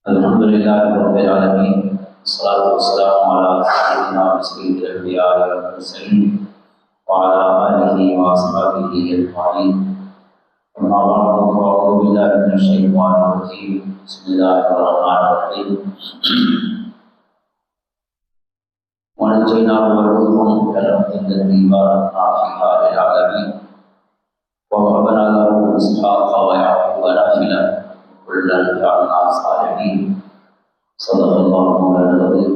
الحمد للہ رب العالمین والصلاة والسلام علی سیدنا سید الانبیاء والمرسلین وعلی آلہ واصحابہ اجمعین اما بعد فاعوذ باللہ من الشیطان الرجیم بسم اللہ الرحمن الرحیم ونجیناه ولوطا إلى الأرض التي باركنا فيها للعالمین ووهبنا له إسحاق ويعقوب نافلة كلا جعلنا صالحين صدق الله مولانا العظيم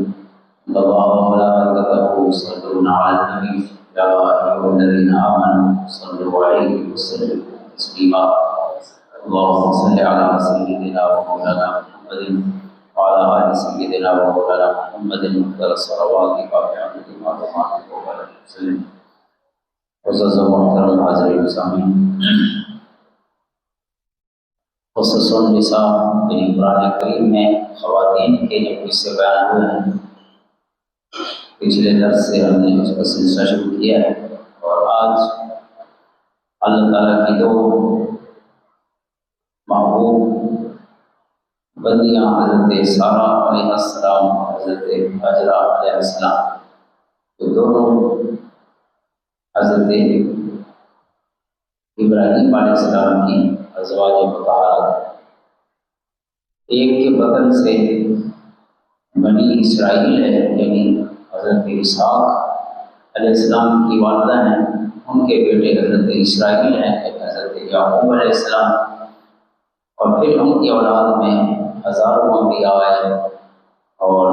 إن الله وملائكته يصلون على النبي يا أيها الذين آمنوا صلوا عليه وسلموا تسليما اللهم صل على سيدنا ومولانا محمد وعلى آل سيدنا ومولانا محمد أفضل الصلوات بعدد ما ضمانه وبارك وسلم معزز و محترم حاضرین سامعین، خصوصاً نساء یعنی قرآن کریم میں خواتین کے جو قصے بیان ہوئے ہیں، پچھلے درس سے ہم نے اس کا سلسلہ شروع کیا ہے اور آج اللہ تعالیٰ کی دو محبوب بندیاں حضرت سارہ علیہ السلام اور حضرت ہاجرہ علیہ السلام، تو دونوں حضرت ابراہیم علیہ السلام کی ازواج مطہرات، ایک کے بطن سے بنی اسرائیل ہے یعنی حضرت اسحاق علیہ السلام کی والدہ ہیں، ان کے بیٹے حضرت اسرائیل ہیں حضرت یعقوب علیہ السلام، اور پھر ان کی اولاد میں ہزاروں انبیاء آئے اور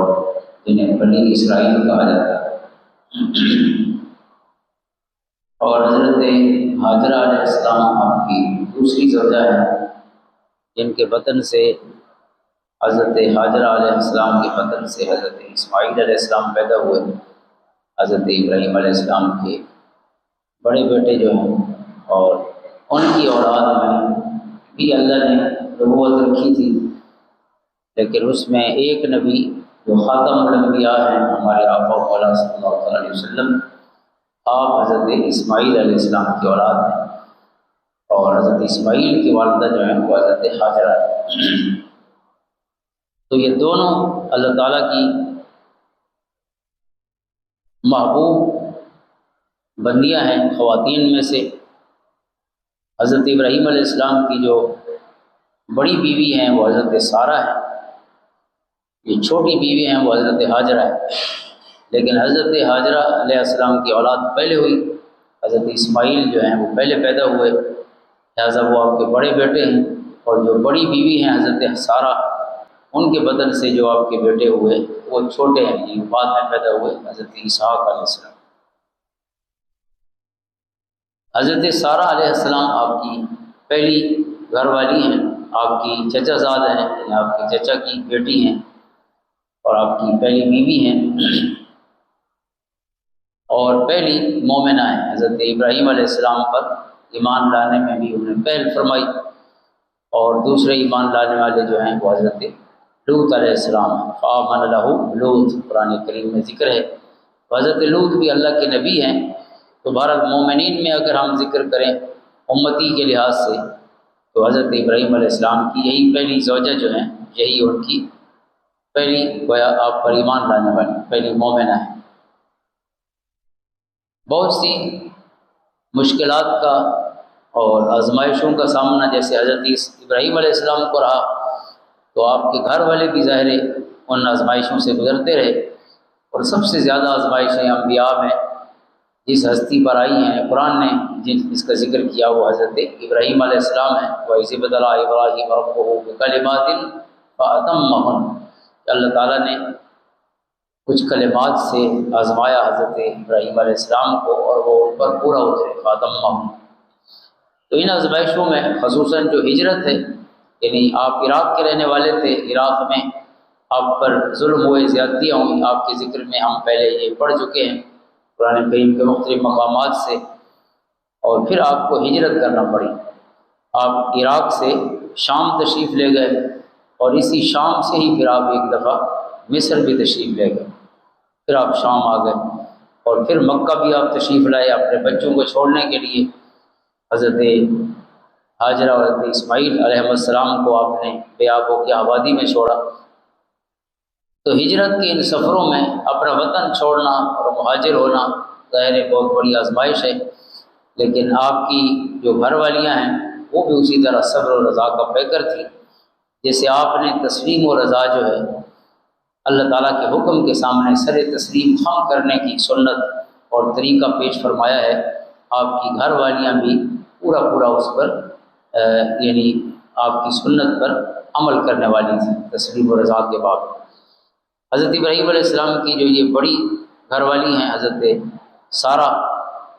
جنہیں بنی اسرائیل کہا جاتا ہے۔ اور حضرت ہاجرہ علیہ السلام آپ کی دوسری زوجہ ہے، جن کے بطن سے حضرت ہاجرہ علیہ السلام کے بطن سے حضرت اسماعیل علیہ السلام پیدا ہوئے، حضرت ابراہیم علیہ السلام کے بڑے بیٹے جو ہیں، اور ان کی اولاد میں بھی اللہ نے نبوت رکھی تھی، لیکن اس میں ایک نبی جو خاتم الانبیاء ہیں، ہمارے آقا و مولا صلی اللہ علیہ وسلم، آپ حضرت اسماعیل علیہ السلام کی اولاد ہیں، اور حضرت اسماعیل کی والدہ جو ہیں وہ حضرت ہاجرہ ہے۔ تو یہ دونوں اللہ تعالیٰ کی محبوب بندیاں ہیں خواتین میں سے۔ حضرت ابراہیم علیہ السلام کی جو بڑی بیوی ہیں وہ حضرت سارہ ہے، یہ چھوٹی بیوی ہیں وہ حضرت ہاجرہ ہے، لیکن حضرت ہاجرہ علیہ السلام کی اولاد پہلے ہوئی، حضرت اسماعیل جو ہیں وہ پہلے پیدا ہوئے، لہٰذا وہ آپ کے بڑے بیٹے ہیں، اور جو بڑی بیوی ہیں حضرت سارہ، ان کے بدن سے جو آپ کے بیٹے ہوئے وہ چھوٹے ہیں، یہ بعد میں پیدا ہوئے حضرت اسحاق علیہ السلام۔ حضرت سارہ علیہ السلام آپ کی پہلی گھر والی ہیں، آپ کی چچا زاد ہیں، یعنی آپ کے چچا کی بیٹی ہیں، اور آپ کی پہلی بیوی ہیں، اور پہلی مومنہ ہیں۔ حضرت ابراہیم علیہ السلام پر ایمان لانے میں بھی انہوں نے پہل فرمائی، اور دوسرے ایمان لانے والے جو ہیں وہ حضرت لوط علیہ السلام ہیں۔ فآمن لہ لوط قرآن کریم میں ذکر ہے، حضرت لوط بھی اللہ کے نبی ہیں۔ تو بہرحال مومنین میں اگر ہم ذکر کریں امتی کے لحاظ سے، تو حضرت ابراہیم علیہ السلام کی یہی پہلی زوجہ جو ہیں، یہی ان کی پہلی گویا آپ پر ایمان لانے والی پہلی مومنہ ہے۔ بہت سی مشکلات کا اور آزمائشوں کا سامنا جیسے حضرت ابراہیم علیہ السلام کو رہا، تو آپ کے گھر والے بھی ظاہر ان آزمائشوں سے گزرتے رہے، اور سب سے زیادہ آزمائشیں انبیاء میں جس ہستی پر آئی ہیں، قرآن نے جس کا ذکر کیا وہ حضرت ابراہیم علیہ السلام ہیں۔ وَإِذِ ابْتَلَىٰ إِبْرَاهِيمَ رَبُّهُ بِكَلِمَاتٍ فَأَتَمَّهُنَّ، کہ اللہ تعالیٰ نے کچھ کلمات سے آزمایا حضرت ابراہیم علیہ السلام کو، اور وہ ان پر پورا اترے، فَأَتَمَّهُنَّ۔ تو ان آزمائشوں میں خصوصاً جو ہجرت ہے، یعنی آپ عراق کے رہنے والے تھے، عراق میں آپ پر ظلم ہوئے، زیادتیاں ہوئیں، آپ کے ذکر میں ہم پہلے یہ پڑھ چکے ہیں قرآن کریم کے مختلف مقامات سے، اور پھر آپ کو ہجرت کرنا پڑی۔ آپ عراق سے شام تشریف لے گئے، اور اسی شام سے ہی پھر آپ ایک دفعہ مصر بھی تشریف لے گئے، پھر آپ شام آ گئے، اور پھر مکہ بھی آپ تشریف لائے اپنے بچوں کو چھوڑنے کے لیے۔ حضرت ہاجرہ اور حضرت اسماعیل علیہ السلام کو آپ نے بے آب و کے آبادی میں چھوڑا، تو ہجرت کے ان سفروں میں اپنا وطن چھوڑنا اور مہاجر ہونا ظاہر ہے بہت بڑی آزمائش ہے، لیکن آپ کی جو گھر والیاں ہیں وہ بھی اسی طرح صبر و رضا کا پیکر تھی، جیسے آپ نے تسلیم و رضا جو ہے اللہ تعالیٰ کے حکم کے سامنے سر تسلیم خم کرنے کی سنت اور طریقہ پیش فرمایا ہے، آپ کی گھر والیاں بھی پورا پورا اس پر یعنی آپ کی سنت پر عمل کرنے والی تھی تسلیم و رضا کے بعد۔ حضرت ابراہیم علیہ السلام کی جو یہ بڑی گھر والی ہیں حضرت سارہ،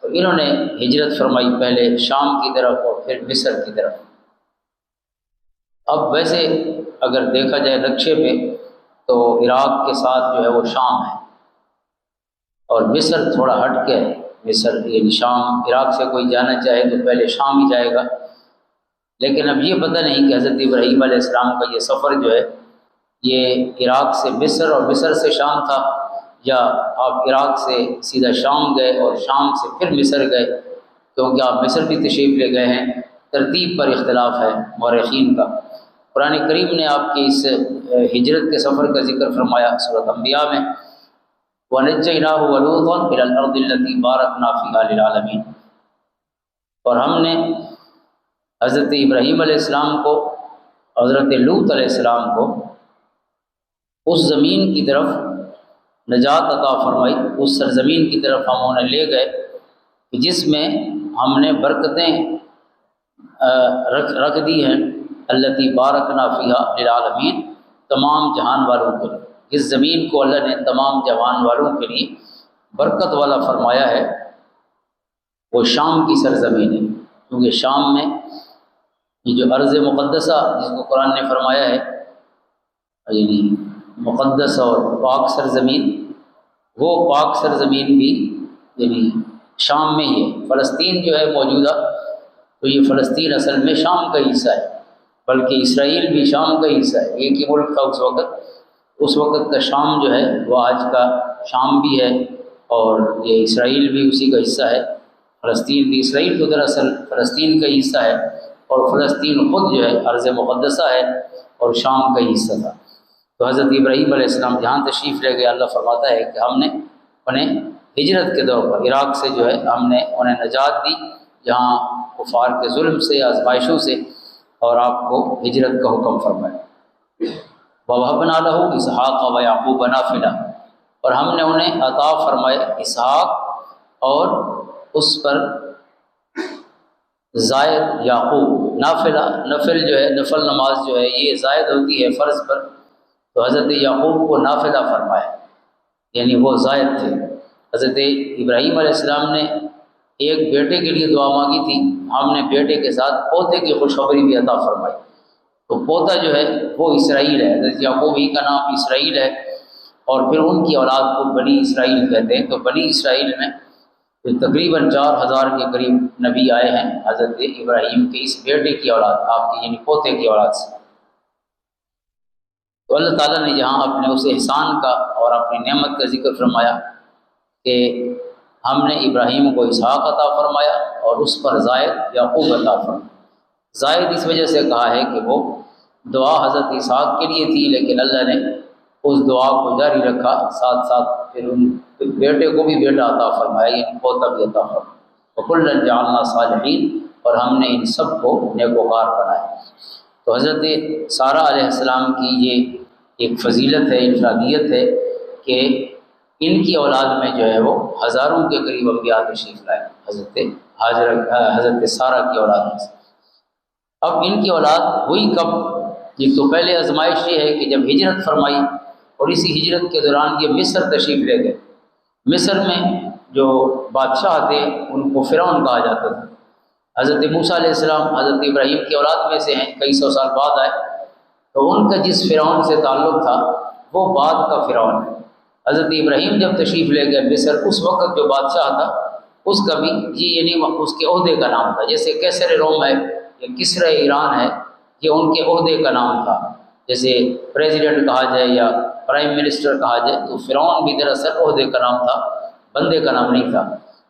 تو انہوں نے ہجرت فرمائی پہلے شام کی طرف اور پھر مصر کی طرف۔ اب ویسے اگر دیکھا جائے نقشے پہ تو عراق کے ساتھ جو ہے وہ شام ہے، اور مصر تھوڑا ہٹ کے ہے۔ مصر یعنی شام، عراق سے کوئی جانا چاہے تو پہلے شام ہی جائے گا، لیکن اب یہ پتہ نہیں کہ حضرت ابراہیم علیہ السلام کا یہ سفر جو ہے یہ عراق سے مصر اور مصر سے شام تھا، یا آپ عراق سے سیدھا شام گئے اور شام سے پھر مصر گئے، کیونکہ آپ مصر بھی تشریف لے گئے ہیں، ترتیب پر اختلاف ہے مورخین کا۔ قرآن کریم نے آپ کی اس ہجرت کے سفر کا ذکر فرمایا سورۃ انبیاء میں، وَنَجَّيْنَاهُ وَلُوطًا إِلَى الْأَرْضِ الَّتِي بَارَكْنَا فِيهَا لِلْعَالَمِينَ، اور ہم نے حضرت ابراہیم علیہ السلام کو، حضرت لوط علیہ السلام کو اس زمین کی طرف نجات عطا فرمائی، اس سرزمین کی طرف ہم انہیں لے گئے جس میں ہم نے برکتیں رکھ دی ہیں، التی بارکنا فیہا للعالمین، تمام جہان والوں کے لیے۔ اس زمین کو اللہ نے تمام جہان والوں کے لیے برکت والا فرمایا ہے، وہ شام کی سرزمین ہے، کیونکہ شام میں یہ جو ارض مقدسہ جس کو قرآن نے فرمایا ہے یعنی مقدس اور پاک سرزمین، وہ پاک سرزمین بھی یعنی شام میں ہی ہے۔ فلسطین جو ہے موجودہ، تو یہ فلسطین اصل میں شام کا حصہ ہے، بلکہ اسرائیل بھی شام کا حصہ ہے، ایک ہی ملک تھا اس وقت کا شام جو ہے وہ آج کا شام بھی ہے، اور یہ اسرائیل بھی اسی کا حصہ ہے، فلسطین بھی۔ اسرائیل تو دراصل فلسطین کا حصہ ہے، اور فلسطین خود جو ہے ارض مقدسہ ہے اور شام کا حصہ تھا۔ تو حضرت ابراہیم علیہ السلام جہاں تشریف لے گئے، اللہ فرماتا ہے کہ ہم نے انہیں ہجرت کے دور پر عراق سے جو ہے ہم نے انہیں نجات دی، جہاں کفار کے ظلم سے، آزمائشوں سے، اور آپ کو ہجرت کا حکم فرمایا۔ وَوَهَبْنَا لَهُ إِسْحَاقَ وَيَعْقُوبَ نَافِلَةً، اور ہم نے انہیں عطا فرمایا اسحاق اور اس پر زائد یعقوب۔ نافلہ، نفل جو ہے، نفل نماز جو ہے یہ زائد ہوتی ہے فرض پر، تو حضرت یعقوب کو نافلہ فرمایا، یعنی وہ زائد تھے۔ حضرت ابراہیم علیہ السلام نے ایک بیٹے کے لیے دعا مانگی تھی، ہم نے بیٹے کے ساتھ پوتے کی خوشخبری بھی عطا فرمائی، تو پوتا جو ہے وہ اسرائیل ہے، حضرت یعقوب ہی کا نام اسرائیل ہے، اور پھر ان کی اولاد کو بنی اسرائیل کہتے ہیں۔ تو بنی اسرائیل میں تقریباً 4000 کے قریب نبی آئے ہیں حضرت ابراہیم کے اس بیٹے کی اولاد، آپ کی یعنی پوتے کی اولاد سے۔ تو اللہ تعالیٰ نے جہاں اپنے اس احسان کا اور اپنی نعمت کا ذکر فرمایا کہ ہم نے ابراہیم کو اسحاق عطا فرمایا اور اس پر زائد یعقوب عطا فرمایا۔ زائد اس وجہ سے کہا ہے کہ وہ دعا حضرت اسحاق کے لیے تھی، لیکن اللہ نے اس دعا کو جاری رکھا، ساتھ ساتھ پھر ان بیٹے کو بھی بیٹا عطا فرمایا، یعنی پوتا بھی عطا فرمایا۔ وَكُلًّا جَعَلْنَا صَالِحِينَ، اور ہم نے ان سب کو نیکوکار بنایا۔ تو حضرت سارہ علیہ السلام کی یہ ایک فضیلت ہے، انفرادیت ہے کہ ان کی اولاد میں جو ہے وہ ہزاروں کے قریب انبیاء تشریف لائے، حضرت سارہ کی اولاد میں سے۔ اب ان کی اولاد ہوئی کب؟ ایک تو پہلے آزمائش یہ ہے کہ جب ہجرت فرمائی، اور اسی ہجرت کے دوران یہ مصر تشریف لے گئے۔ مصر میں جو بادشاہ تھے ان کو فرعون کہا جاتا تھا۔ حضرت موسیٰ علیہ السلام حضرت ابراہیم کی اولاد میں سے ہیں، کئی سو سال بعد آئے، تو ان کا جس فرعون سے تعلق تھا وہ بعد کا فرعون ہے۔ حضرت ابراہیم جب تشریف لے گئے مصر، اس وقت جو بادشاہ تھا اس کا بھی یعنی اس کے عہدے کا نام تھا، جیسے کیسر روم ہے یا کسرا ایران ہے، یہ ان کے عہدے کا نام تھا۔ جیسے پریزیڈنٹ کہا جائے یا پرائم منسٹر کہا جائے، تو فرعون بھی دراصل عہدے کا نام تھا، بندے کا نام نہیں تھا۔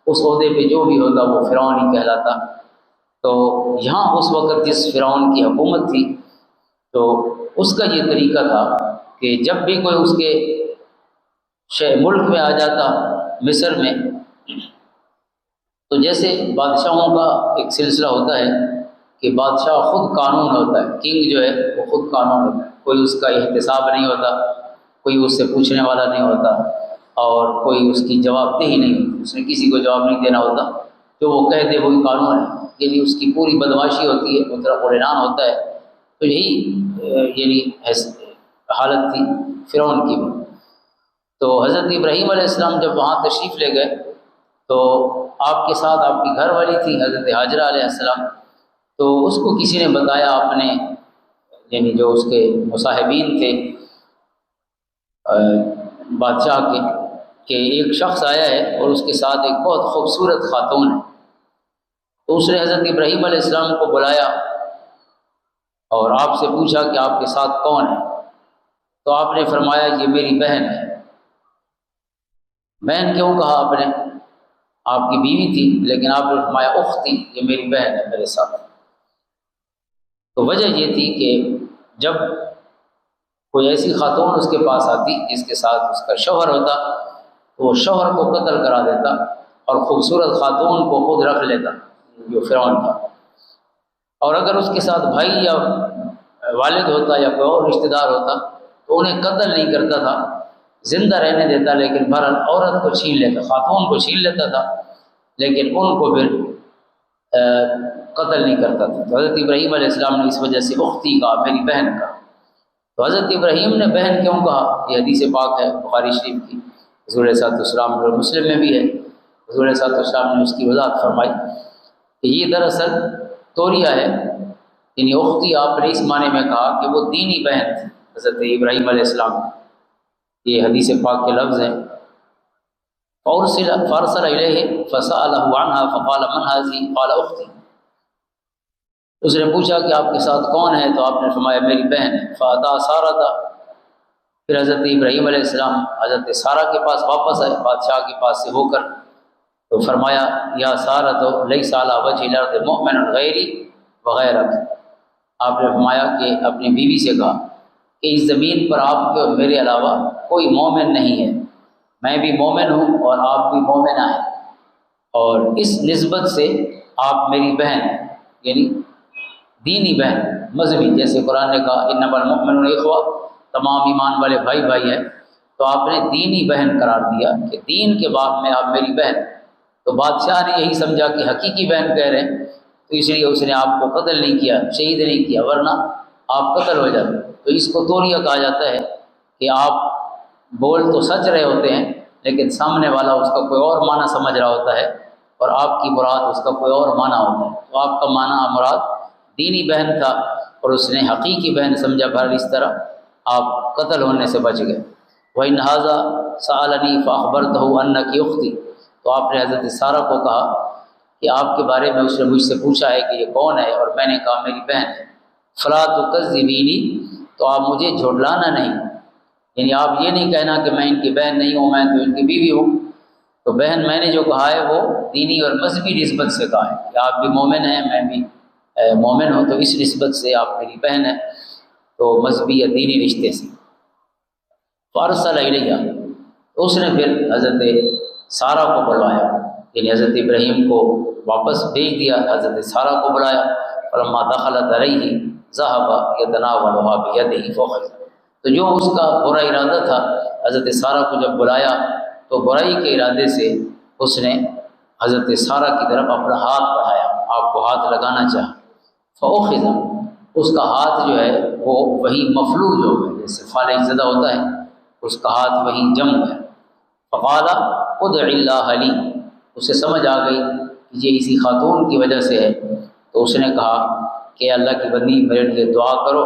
اس عہدے پہ جو بھی ہوتا وہ فرعون ہی کہلاتا۔ تو یہاں اس وقت جس فرعون کی حکومت تھی، تو اس کا یہ طریقہ تھا کہ جب بھی کوئی اس کے ملک میں آ جاتا مصر میں، تو جیسے بادشاہوں کا ایک سلسلہ ہوتا ہے کہ بادشاہ خود قانون ہوتا ہے، کنگ جو ہے وہ خود قانون ہوتا ہے، کوئی اس کا احتساب نہیں ہوتا، کوئی اس سے پوچھنے والا نہیں ہوتا، اور کوئی اس کی جواب دہی نہیں ہوتی، اس نے کسی کو جواب نہیں دینا ہوتا، جو وہ کہہ دے وہی قانون ہے، یعنی اس کی پوری بدماشی ہوتی ہے، مطلب اعلان ہوتا ہے۔ تو یہی یعنی حالت تھی فرعون کی بھی۔ تو حضرت ابراہیم علیہ السلام جب وہاں تشریف لے گئے تو آپ کے ساتھ آپ کی گھر والی تھی حضرت حاجرہ علیہ السلام، تو اس کو کسی نے بتایا اپنے یعنی جو اس کے مصاحبین تھے بادشاہ کے، کہ ایک شخص آیا ہے اور اس کے ساتھ ایک بہت خوبصورت خاتون ہے۔ تو اس نے حضرت ابراہیم علیہ السلام کو بلایا اور آپ سے پوچھا کہ آپ کے ساتھ کون ہے؟ تو آپ نے فرمایا یہ میری بہن ہے۔ بہن کیوں کہا آپ نے؟ آپ کی بیوی تھی، لیکن آپ نے فرمایا اختی، یہ میری بہن ہے میرے ساتھ۔ تو وجہ یہ تھی کہ جب کوئی ایسی خاتون اس کے پاس آتی جس کے ساتھ اس کا شوہر ہوتا تو وہ شوہر کو قتل کرا دیتا اور خوبصورت خاتون کو خود رکھ لیتا جو فرعون تھا، اور اگر اس کے ساتھ بھائی یا والد ہوتا یا کوئی اور رشتہ دار ہوتا تو انہیں قتل نہیں کرتا تھا، زندہ رہنے دیتا، لیکن بہرحال عورت کو چھین لیتا، خاتون کو چھین لیتا تھا، لیکن ان کو پھر قتل نہیں کرتا تھا۔ تو حضرت ابراہیم علیہ السلام نے اس وجہ سے اختی کہا، میری بہن کا۔ تو حضرت ابراہیم نے بہن کیوں کہا؟ یہ حدیث پاک ہے بخاری شریف کی، حضور علیہ السلام اور مسلم میں بھی ہے، حضور علیہ السلام نے اس کی وضاحت فرمائی کہ یہ دراصل توریہ ہے، یعنی اختی آپ نے اس معنی میں کہا کہ وہ دینی بہن تھی حضرت ابراہیم علیہ السلام کی۔ یہ حدیث پاک کے لفظ ہیں۔ فارسل الیہ فسألہ عنہا فقال من هذه قال اختی، اس نے پوچھا کہ آپ کے ساتھ کون ہے؟ تو آپ نے فرمایا میری بہن ہے۔ فاتا سارہ تھا، پھر حضرت ابراہیم علیہ السلام حضرت سارہ کے پاس واپس آئے بادشاہ کے پاس سے ہو کر، تو فرمایا یا سارہ تو لیس علی وجہ الارض مؤمن غیری وغیرک، آپ نے فرمایا کہ اپنی بیوی سے کہا کہ اس زمین پر آپ کے اور میرے علاوہ کوئی مومن نہیں ہے، میں بھی مومن ہوں اور آپ بھی مومنہ ہیں، اور اس نسبت سے آپ میری بہن ہیں، یعنی دینی بہن مذہبی، جیسے قرآن نے کہا انما المؤمنون اخوہ، تمام ایمان والے بھائی بھائی ہیں، تو آپ نے دینی بہن قرار دیا کہ دین کے باب میں آپ میری بہن۔ تو بادشاہ نے یہی سمجھا کہ حقیقی بہن کہہ رہے ہیں، تو اس لیے اس نے آپ کو قتل نہیں کیا، شہید نہیں کیا، ورنہ آپ قتل ہو جاتے۔ تو اس کو توریہ کہا جاتا ہے کہ آپ بول تو سچ رہے ہوتے ہیں لیکن سامنے والا اس کا کوئی اور معنی سمجھ رہا ہوتا ہے اور آپ کی مراد اس کا کوئی اور معنی ہوتا ہے، تو آپ کا معنی مراد دینی بہن تھا اور اس نے حقیقی بہن سمجھا، بہر اس طرح آپ قتل ہونے سے بچ گئے۔ وَإِنْ هَذَا سَأَلَنِي فَأَخْبَرْتُهُ أَنَّكِ أُخْتِي، تو آپ نے حضرت سارہ کو کہا کہ آپ کے بارے میں اس نے مجھ سے پوچھا ہے کہ یہ کون ہے، اور میں نے کہا میری بہن ہے۔ فَلَا تُكَذِّبِينِي، تو آپ مجھے جھٹلانا نہیں، یعنی آپ یہ نہیں کہنا کہ میں ان کی بہن نہیں ہوں، میں تو ان کی بیوی ہوں۔ تو بہن میں نے جو کہا ہے وہ دینی اور مذہبی نسبت سے کہا ہے کہ آپ بھی مومن ہیں میں بھی مومن ہوں، تو اس نسبت سے آپ میری بہن ہیں، تو مذہبی یا دینی رشتے سے۔ فارسل الیہ، اس نے پھر حضرت سارہ کو بلوایا، یعنی حضرت ابراہیم کو واپس بھیج دیا، حضرت سارہ کو بلایا، فلما دخلت علیہ ذهب يتناولها بيده فأخذ، تو جو اس کا برا ارادہ تھا حضرت سارہ کو جب بلایا تو برائی کے ارادے سے اس نے حضرت سارہ کی طرف اپنا ہاتھ بڑھایا، آپ کو ہاتھ لگانا چاہا، فأخذ، اس کا ہاتھ جو ہے وہ وہی مفلوج ہو گیا، جیسے فالج زدہ ہوتا ہے اس کا ہاتھ وہی جم گیا۔ فقال ادع اللہ لی، اسے سمجھ آ گئی کہ یہ اسی خاتون کی وجہ سے ہے، تو اس نے کہا کہ اللہ کی بندی میرے لیے دعا کرو،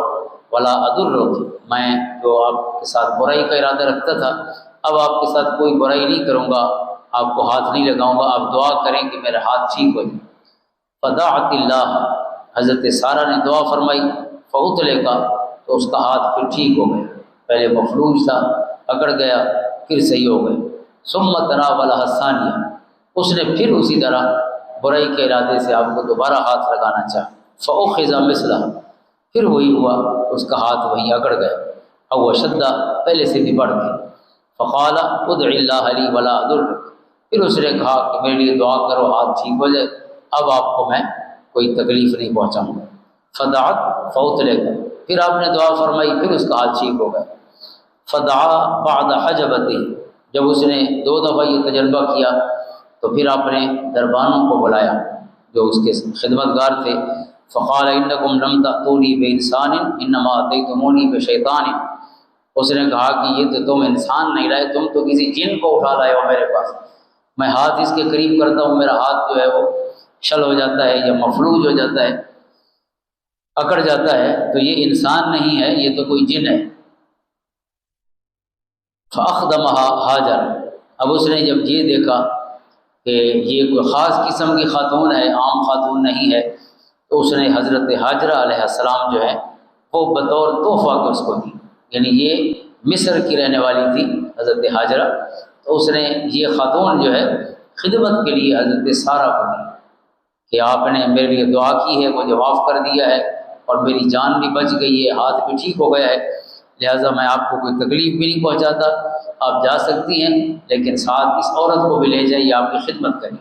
ولا اضرک، میں جو آپ کے ساتھ برائی کا ارادہ رکھتا تھا اب آپ کے ساتھ کوئی برائی نہیں کروں گا، آپ کو ہاتھ نہیں لگاؤں گا، آپ دعا کریں کہ میرا ہاتھ ٹھیک ہو جائے۔ فدعت اللہ، حضرت سارہ نے دعا فرمائی، فاطلقا، تو اس کا ہاتھ پھر ٹھیک ہو گیا، پہلے مفلوج تھا اکڑ گیا پھر صحیح ہو گیا۔ ثم تناولها الثانیہ، اس نے پھر اسی طرح برائی کے ارادے سے آپ کو دوبارہ ہاتھ لگانا چاہا، فاخذ مثلہ، پھر وہی ہوا، اس کا ہاتھ وہیں اکڑ گیا۔ او اشد، پہلے سے بھی بڑھ کے. فقال ادع اللہ لی ولا اضرک، پھر اس نے کہا کہ میرے لیے دعا کرو ہاتھ ٹھیک ہو جائے، اب آپ کو میں کوئی تکلیف نہیں پہنچاؤں گا. فدعت فاطلق، پھر آپ نے دعا فرمائی، پھر اس کا ہاتھ ٹھیک ہو گیا. فدعا بعد حجبته، جب اس نے 2 دفعہ یہ تجربہ کیا تو پھر آپ نے دربانوں کو بلایا جو اس کے خدمت گار تھے. فقال انکم لم تأتونی بانسان انما اتیتمونی بشیطان، اس نے کہا کہ یہ تو تم انسان نہیں لائے، تم تو کسی جن کو اٹھا لائے ہو میرے پاس. میں ہاتھ اس کے قریب کرتا ہوں، میرا ہاتھ جو ہے وہ شل ہو جاتا ہے یا مفلوج ہو جاتا ہے، اکڑ جاتا ہے، تو یہ انسان نہیں ہے، یہ تو کوئی جن ہے. فاخدمها حاجر، اب اس نے جب یہ دیکھا کہ یہ کوئی خاص قسم کی خاتون ہے، عام خاتون نہیں ہے، تو اس نے حضرت حاجرہ علیہ السلام جو ہے وہ بطور تحفہ کو اس کو دی. یعنی یہ مصر کی رہنے والی تھی حضرت حاجرہ، تو اس نے یہ خاتون جو ہے خدمت کے لیے حضرت سارہ کو دی کہ آپ نے میرے لیے دعا کی ہے، مجھے معاف کر دیا ہے اور میری جان بھی بچ گئی ہے، ہاتھ بھی ٹھیک ہو گیا ہے، لہٰذا میں آپ کو کوئی تکلیف بھی نہیں پہنچاتا، آپ جا سکتی ہیں، لیکن ساتھ اس عورت کو بھی لے جائیے، آپ کی خدمت کریں.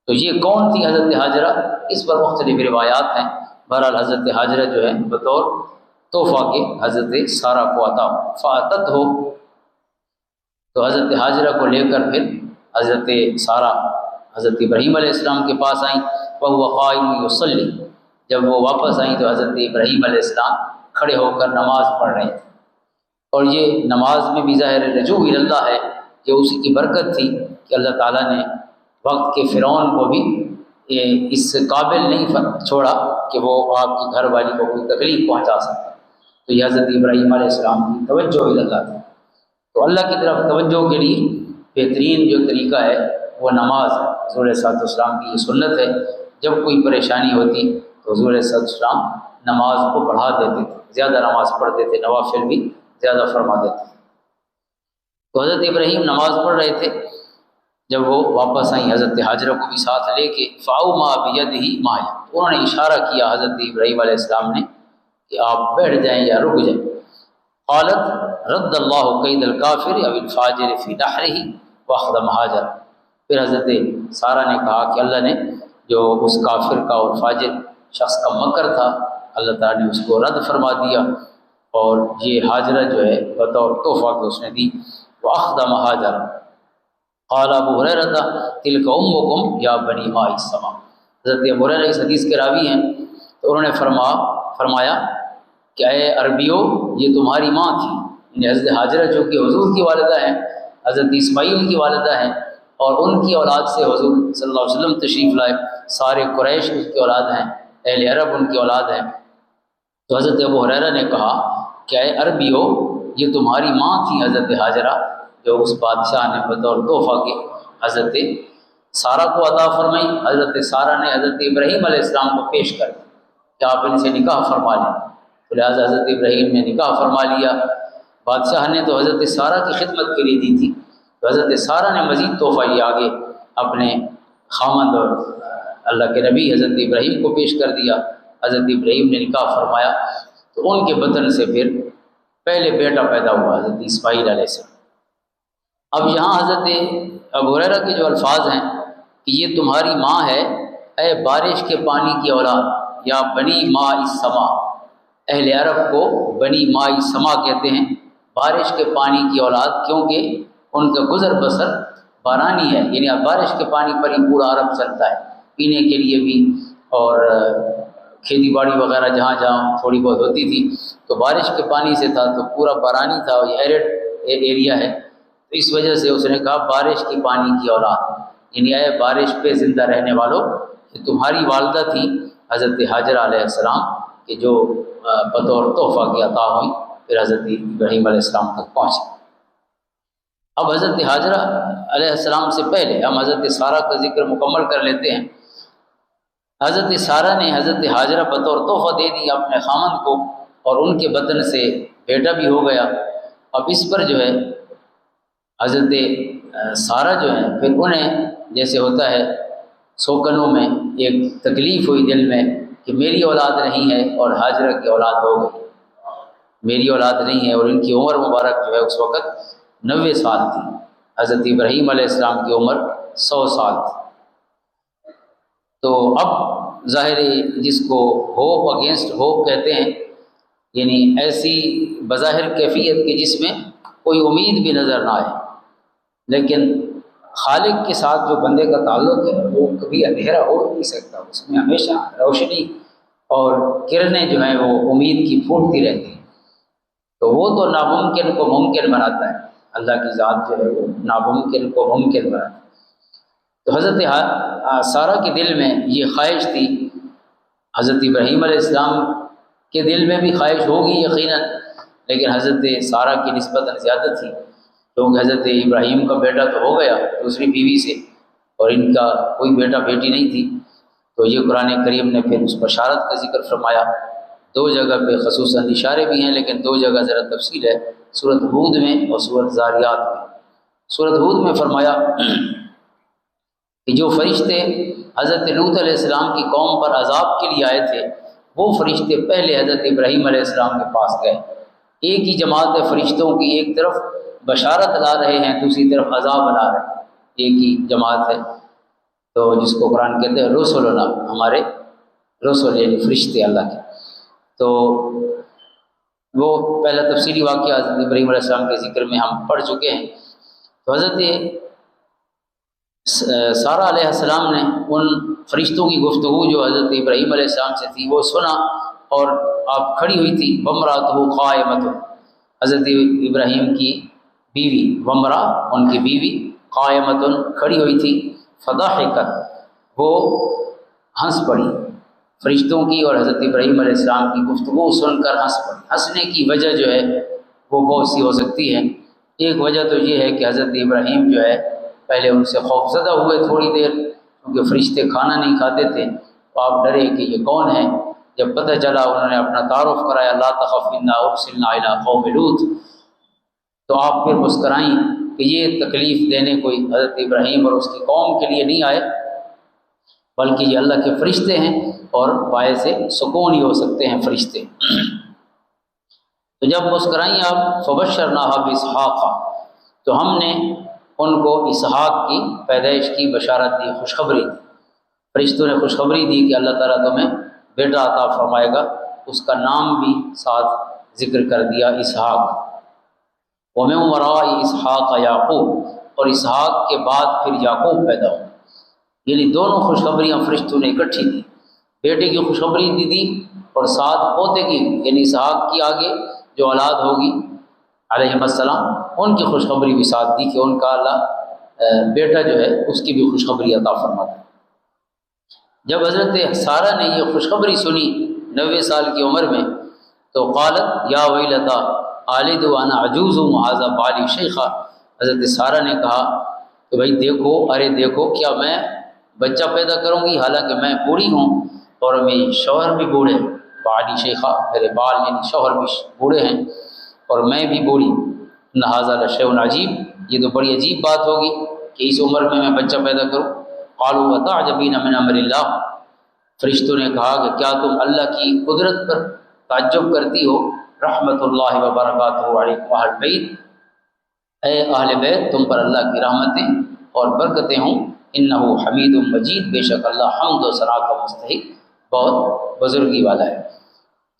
تو یہ کون تھی حضرت حاجرہ؟ اس پر مختلف روایات ہیں. بہرحال حضرت حاجرہ جو ہے بطور تحفہ کے حضرت سارہ کو عطا فاتت ہو، تو حضرت حاجرہ کو لے کر پھر حضرت سارہ حضرت ابراہیم علیہ السلام کے پاس آئیں. وهو قائم یصلی، جب وہ واپس آئیں تو حضرت ابراہیم علیہ السلام کھڑے ہو کر نماز پڑھ رہے تھے. اور یہ نماز میں بھی ظاہر رجوع اللہ ہے، یہ اسی کی برکت تھی کہ اللہ تعالیٰ نے وقت کے فرعون کو بھی اس قابل نہیں چھوڑا کہ وہ آپ کی گھر والی کو کوئی تکلیف پہنچا سکے. تو یہ حضرت ابراہیم علیہ السلام کی توجہ اللہ تھی. تو اللہ کی طرف توجہ کے لیے بہترین جو طریقہ ہے وہ نماز ہے. حضور صلی اللہ علیہ وسلم کی یہ سنت ہے، جب کوئی پریشانی ہوتی تو حضور صلی اللہ علیہ وسلم نماز کو بڑھا دیتے تھے، زیادہ نماز پڑھتے تھے، نوافل بھی زیادہ فرما دیتے تھے. تو حضرت ابراہیم نماز پڑھ رہے تھے، جب وہ واپس آئیں حضرت حاجرہ کو بھی ساتھ لے کے فاؤما بیدہ مایا، انہوں نے اشارہ کیا حضرت ابراہیم علیہ السلام نے کہ آپ بیٹھ جائیں یا رک جائیں. قالت رد اللہ قید الکافر او الفاجر فی نحرہ واخدم حاجر، پھر حضرت سارہ نے کہا کہ اللہ نے جو اس کافر کا اور فاجر شخص کا مکر تھا، اللہ تعالیٰ نے اس کو رد فرما دیا، اور یہ حاجرہ جو ہے بطور تحفہ کے اس نے دی. واخدم حاجر. قال ابو ہریرہ تلک امکم یا بنی ماء السماء، حضرت ابو ہریرہ اس حدیث کے راوی ہیں، تو انہوں نے فرمایا کہ اے عربیو، یہ تمہاری ماں تھی. یعنی حضرت حاجرہ جو کہ حضور کی والدہ ہیں، حضرت اسماعیل کی والدہ ہیں، اور ان کی اولاد سے حضور صلی اللہ علیہ وسلم تشریف لائے. سارے قریش اس کی اولاد ہیں، اہل عرب ان کی اولاد ہیں. تو حضرت ابو ہریرہ نے کہا کہ اے عربیو، یہ تمہاری ماں تھی حضرت حاجرہ، جو اس بادشاہ نے بطور تحفہ کے حضرت سارہ کو عطا فرمائی. حضرت سارہ نے حضرت ابراہیم علیہ السلام کو پیش کر دی کہ آپ ان سے نکاح فرما لیں. تو لہٰذا حضرت ابراہیم نے نکاح فرما لیا. بادشاہ نے تو حضرت سارہ کی خدمت کے لیے دی تھی، تو حضرت سارہ نے مزید تحفہ یہ آگے اپنے خامند اور اللہ کے نبی حضرت ابراہیم کو پیش کر دیا. حضرت ابراہیم نے نکاح فرمایا تو ان کے بطن سے پھر پہلے بیٹا پیدا ہوا حضرت اسماعیل علیہ السلام. اب یہاں حضرت ابو ہریرہ کے جو الفاظ ہیں کہ یہ تمہاری ماں ہے، اے بارش کے پانی کی اولاد، یا بنی ماء السماء. اہل عرب کو بنی ماء السماء کہتے ہیں، بارش کے پانی کی اولاد، کیونکہ ان کا گزر بسر بارانی ہے. یعنی اب بارش کے پانی پر ہی پورا عرب چلتا ہے، پینے کے لیے بھی اور کھیتی باڑی وغیرہ جہاں جہاں تھوڑی بہت ہوتی تھی تو بارش کے پانی سے تھا، تو پورا بارانی تھا، یہ ایرڈ ایریا ہے. تو اس وجہ سے اس نے کہا بارش کی پانی کی اولاد، یعنی اے بارش پہ زندہ رہنے والوں، کہ تمہاری والدہ تھی حضرت حاجرہ علیہ السلام کہ جو بطور تحفہ کی عطا ہوئی، پھر حضرت ابراہیم علیہ السلام تک پہنچی. اب حضرت حاجرہ علیہ السلام سے پہلے ہم حضرت سارہ کا ذکر مکمل کر لیتے ہیں. حضرت سارہ نے حضرت حاجرہ بطور تحفہ دے دی اپنے خامند کو، اور ان کے بدن سے بیٹا بھی ہو گیا. اب اس پر جو ہے حضرت سارہ جو ہیں پھر انہیں جیسے ہوتا ہے سوکنوں میں ایک تکلیف ہوئی دل میں کہ میری اولاد نہیں ہے اور حاجرہ کی اولاد ہو گئی. میری اولاد نہیں ہے، اور ان کی عمر مبارک جو ہے اس وقت 90 سال تھی۔ حضرت ابراہیم علیہ السلام کی عمر 100 سال تھی۔ تو اب ظاہر جس کو ہوپ اگینسٹ ہوپ کہتے ہیں، یعنی ایسی بظاہر کیفیت کہ جس میں کوئی امید بھی نظر نہ آئے، لیکن خالق کے ساتھ جو بندے کا تعلق ہے وہ کبھی اندھیرا ہو نہیں سکتا، اس میں ہمیشہ روشنی اور کرنیں جو ہیں وہ امید کی پھوٹتی رہتی ہیں۔ تو وہ تو ناممکن کو ممکن بناتا ہے، اللہ کی ذات جو ہے وہ ناممکن کو ممکن بناتا ہے۔ تو حضرت سارہ کے دل میں یہ خواہش تھی، حضرت ابراہیم علیہ السلام کے دل میں بھی خواہش ہوگی یقیناً، لیکن حضرت سارہ کی نسبتاً زیادہ تھی، کیونکہ حضرت ابراہیم کا بیٹا تو ہو گیا دوسری بیوی سے، اور ان کا کوئی بیٹا بیٹی نہیں تھی۔ تو یہ قرآن کریم نے پھر اس بشارت کا ذکر فرمایا، 2 جگہ پہ خصوصاً اشارے بھی ہیں، لیکن 2 جگہ ذرا تفصیل ہے، سورۃ ہود میں اور سورۃ ذاریات میں۔ سورۃ ہود میں فرمایا کہ جو فرشتے حضرت لوط علیہ السلام کی قوم پر عذاب کے لیے آئے تھے، وہ فرشتے پہلے حضرت ابراہیم علیہ السلام کے پاس گئے۔ ایک ہی جماعت ہے فرشتوں کی، ایک طرف بشارت لا رہے ہیں، دوسری طرف عذاب لا رہے ہیں، ایک ہی جماعت ہے۔ تو جس کو قرآن کہتے ہیں رسولنا، ہمارے رسول یعنی فرشتے اللہ کے۔ تو وہ پہلا تفصیلی واقعہ حضرت ابراہیم علیہ السلام کے ذکر میں ہم پڑھ چکے ہیں۔ تو حضرت سارہ علیہ السلام نے ان فرشتوں کی گفتگو جو حضرت ابراہیم علیہ السلام سے تھی وہ سنا، اور آپ کھڑی ہوئی تھی، وامرأتہ قائمۃ، حضرت ابراہیم کی بیوی، وامرأ ان کی بیوی، قائمۃ کھڑی ہوئی تھی، فضحکت وہ ہنس پڑی، فرشتوں کی اور حضرت ابراہیم علیہ السلام کی گفتگو سن کر ہنس پڑی۔ ہنسنے کی وجہ جو ہے وہ بہت سی ہو سکتی ہے۔ ایک وجہ تو یہ ہے کہ حضرت ابراہیم جو ہے پہلے ان سے خوفزدہ ہوئے تھوڑی دیر، کیونکہ فرشتے کھانا نہیں کھاتے تھے، تو آپ ڈرے کہ یہ کون ہے۔ جب پتہ چلا انہوں نے اپنا تعارف کرایا، لا تخف انا ارسلنا الی قوم لوط، تو آپ پھر مسکرائیں کہ یہ تکلیف دینے کوئی حضرت ابراہیم اور اس کی قوم کے لیے نہیں آئے، بلکہ یہ اللہ کے فرشتے ہیں، اور باعث سکون ہی ہو سکتے ہیں فرشتے۔ تو جب مسکرائیں آپ، فبشرناها باسحاق، تو ہم نے ان کو اسحاق کی پیدائش کی بشارت دی، خوشخبری دی۔ فرشتوں نے خوشخبری دی کہ اللہ تعالیٰ تمہیں بیٹا عطا فرمائے گا، اس کا نام بھی ساتھ ذکر کر دیا، اسحاق۔ ومن وراء اسحاق یعقوب، اور اسحاق کے بعد پھر یعقوب پیدا ہوں۔ یعنی دونوں خوشخبریاں فرشتوں نے اکٹھی دی، بیٹے کی خوشخبری دی اور ساتھ پوتے کی، یعنی اسحاق کی آگے جو اولاد ہوگی علیہ السلام، ان کی خوشخبری بھی ساتھ دی کہ ان کا اللہ بیٹا جو ہے اس کی بھی خوشخبری عطا فرماتا ہے۔ جب حضرت سارہ نے یہ خوشخبری سنی 90 سال کی عمر میں، تو قالت یا ویلتا آلد وانا عجوز وہذا بالی شیخا، حضرت سارہ نے کہا کہ بھائی دیکھو، ارے دیکھو، کیا میں بچہ پیدا کروں گی حالانکہ میں بوڑھی ہوں اور میرے شوہر بھی بوڑھے، بالی شیخا میرے بال یعنی شوہر بھی بوڑھے ہیں اور میں بھی بوڑھی، ان ھذا لشیء عجیب، یہ تو بڑی عجیب بات ہوگی کہ اس عمر میں بچہ پیدا کروں۔ قالوا اتعجبین من امر اللہ، فرشتوں نے کہا کہ کیا تم اللہ کی قدرت پر تعجب کرتی ہو؟ رحمت اللہ وبرکاتہ علیکم اہل بیت، اے اہل بیت تم پر اللہ کی رحمتیں اور برکتیں ہوں، انہ حمید مجید، بے شک اللہ حمد و ثنا کا مستحق بہت بزرگی والا ہے۔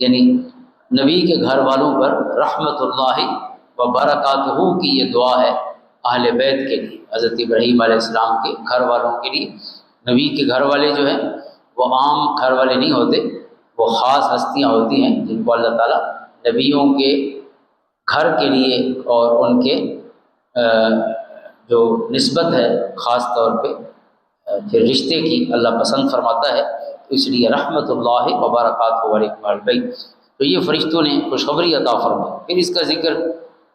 یعنی نبی کے گھر والوں پر رحمت اللہ وبرکاتہ کی یہ دعا ہے اہل بیت کے لیے، حضرت ابراہیم علیہ السلام کے گھر والوں کے لیے۔ نبی کے گھر والے جو ہیں وہ عام گھر والے نہیں ہوتے، وہ خاص ہستیاں ہوتی ہیں جن کو اللہ تعالیٰ نبیوں کے گھر کے لیے اور ان کے جو نسبت ہے خاص طور پہ پھر رشتے کی اللہ پسند فرماتا ہے، تو اس لیے رحمت اللہ وبرکاتہ علیکم اہل بیت۔ تو یہ فرشتوں نے خوشخبری عطا فرمائی۔ پھر اس کا ذکر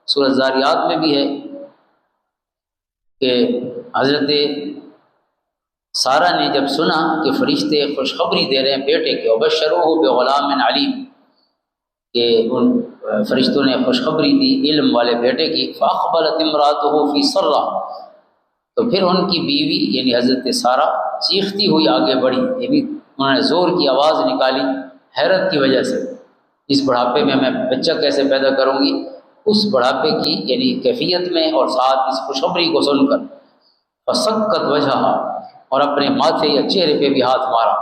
سورۃ ذاریات میں بھی ہے کہ حضرت سارہ نے جب سنا کہ فرشتے خوشخبری دے رہے ہیں بیٹے کے، وبشروہ بغلام علیم، کہ ان فرشتوں نے خوشخبری دی علم والے بیٹے کی، فاقبلت امرأتہ فی سرہ، تو پھر ان کی بیوی یعنی حضرت سارہ چیختی ہوئی آگے بڑھی، یعنی انہوں نے زور کی آواز نکالی حیرت کی وجہ سے، اس بڑھاپے میں میں بچہ کیسے پیدا کروں گی، اس بڑھاپے کی یعنی کیفیت میں اور ساتھ اس خوشخبری کو سن کر فسکت وجہا، اور اپنے ماتھے یا چہرے پہ بھی ہاتھ مارا